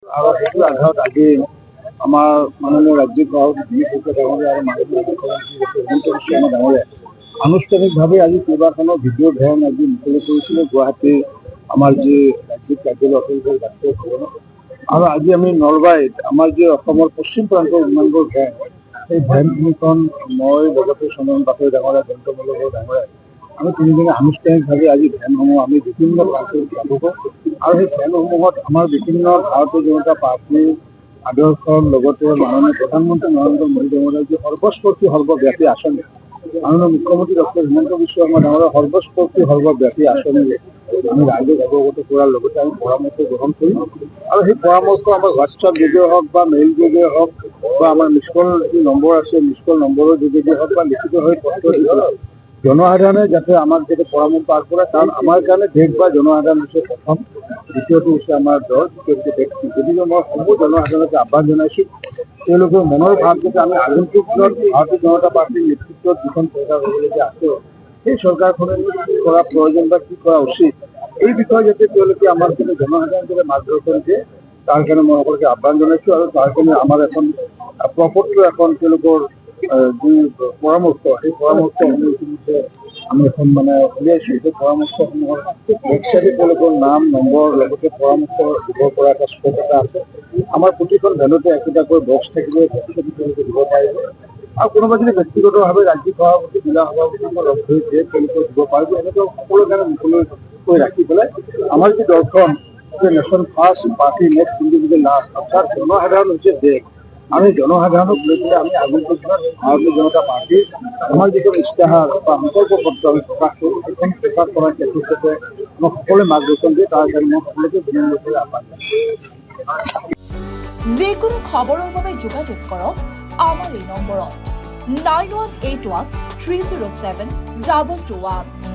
আৰু সেইটো আধাৰত আজি আমাৰ মাননীয় ৰাজ্যিক সভাপতি ডাঙৰীয়া আৰু মাননীয় মুখ্যমন্ত্ৰী হিমন্ত বিশ্ব শৰ্মা ডাঙৰীয়াই আনুষ্ঠানিকভাৱে আজি কেইবাখনো ভিডিঅ' ভেন আজি মুকলি কৰিছিলে গুৱাহাটীৰ আমাৰ যি ৰাজ্যিক কাৰ্যালয় অফিচৰ ৰাষ্ট্ৰীয় ভৱনত। আৰু আজি আমি নলবাৰীত আমাৰ যি অসমৰ পশ্চিম প্ৰান্তৰ যিমানবোৰ ভেন সেই ভেনকেইখন মই লগতে চন্দন বাকৰি ডাঙৰীয়া দন্তমল্ল ডাঙৰীয়াই আমি তিনিজনে আনুষ্ঠানিকভাৱে আজি ভেনসমূহ আমি বিভিন্ন প্ৰান্তৰ যাবগৈ আৰু সেই ভেনসমূহত আমাৰ বিভিন্ন ভাৰতীয় জনতা পাৰ্টীৰ আদৰ্শৰ লগতে মাননীয় প্ৰধানমন্ত্ৰী নৰেন্দ্ৰ মোদী ডাঙৰীয়াৰ যি সৰ্বস্পৰ্শী সৰ্বব্যাপী আঁচনি মাননীয় মুখ্যমন্ত্ৰী ডক্টৰ হিমন্ত বিশ্ব শৰ্মা ডাঙৰীয়াৰ সৰ্বস্পৰ্শী সৰ্বব্যাপী আঁচনি আমি ৰাইজক অৱগত কৰাৰ লগতে আমি পৰামৰ্শ গ্ৰহণ কৰিম আৰু সেই পৰামৰ্শ আমাৰ হোৱাটছআপ যোগেৰে হওক বা মেইল যোগেৰে হওক বা আমাৰ মিছকল যি নম্বৰ আছে মিছকল নম্বৰৰ যোগেদি হওক বা লিখিতভাৱে পত্ৰ দি হওক জনসাধাৰণে যাতে আমাক যাতে পৰামৰ্শ আগবঢ়ায়, কাৰণ আমাৰ কাৰণে দেশ বা জনসাধাৰণ হৈছে প্ৰথম, দ্বিতীয়টো হৈছে আমাৰ দল, তৃতীয়টো ব্যক্তি। গতিকে মই সমূহ জনসাধাৰণকে আহ্বান জনাইছোঁ তেওঁলোকৰ মনৰ ভাৱ যাতে আমি আগন্তুক দিনত ভাৰতীয় জনতা পাৰ্টীৰ নেতৃত্বত যিখন চৰকাৰ হ'বলগীয়া আছে সেই চৰকাৰখনে কি কৰা প্ৰয়োজন বা কি কৰা উচিত এই বিষয়ে যাতে তেওঁলোকে আমাৰ কিন্তু জনসাধাৰণ যাতে মাৰ্গদৰ্শন দিয়ে তাৰ কাৰণে মই সকলোকে আহ্বান জনাইছোঁ আৰু তাৰ কাৰণে আমাৰ এখন প্ৰপত্ৰ এখন তেওঁলোকৰ যি পৰামৰ্শ সেই পৰামৰ্শসমূহ ইতিমধ্যে আমি এখন উলিয়াইছোঁ। সেই পৰামৰ্শসমূহৰ ৱেবছাইটে তেওঁলোকৰ নাম নম্বৰ লগতে পৰামৰ্শ দিব পৰা এটা স্কোপ এটা আছে। আমাৰ প্ৰতিখন ভেনতে একোটাকৈ বক্স থাকিব, বক্সত তেওঁলোকে দিব পাৰিব আৰু কোনোবা যদি ব্যক্তিগতভাৱে ৰাজ্যিক সভাপতি জিলা সভাপতি লগ ধৰি দিয়ে তেওঁলোকে দিব পাৰিব। এনেকৈ সকলো কাৰণে মুকলিকৈ ৰাখি পেলাই আমাৰ যি দৰ্শন যে nation first party next individual last, অৰ্থাৎ জনসাধাৰণ হৈছে দেশ। আমি জনসাধাৰণক লৈ পেলাই আমি আগন্তুক দিনত ভাৰতীয় জনতা পাৰ্টীৰ আমাৰ যিখন ইস্তাহাৰ বা সংকল্প পত্ৰ আমি প্ৰকাশ কৰোঁ সেইখন প্ৰকাশ কৰাৰ ক্ষেত্ৰতে আমাক সকলোৱে মাৰ্গদৰ্শন দিয়ে তাৰ কাৰণে মই সকলোকে বিনম্ৰভাৱে আহ্বান জনাইছোঁ। যিকোনো খবৰৰ বাবে যোগাযোগ কৰক আমাৰ এই নম্বৰত 9181 307 221।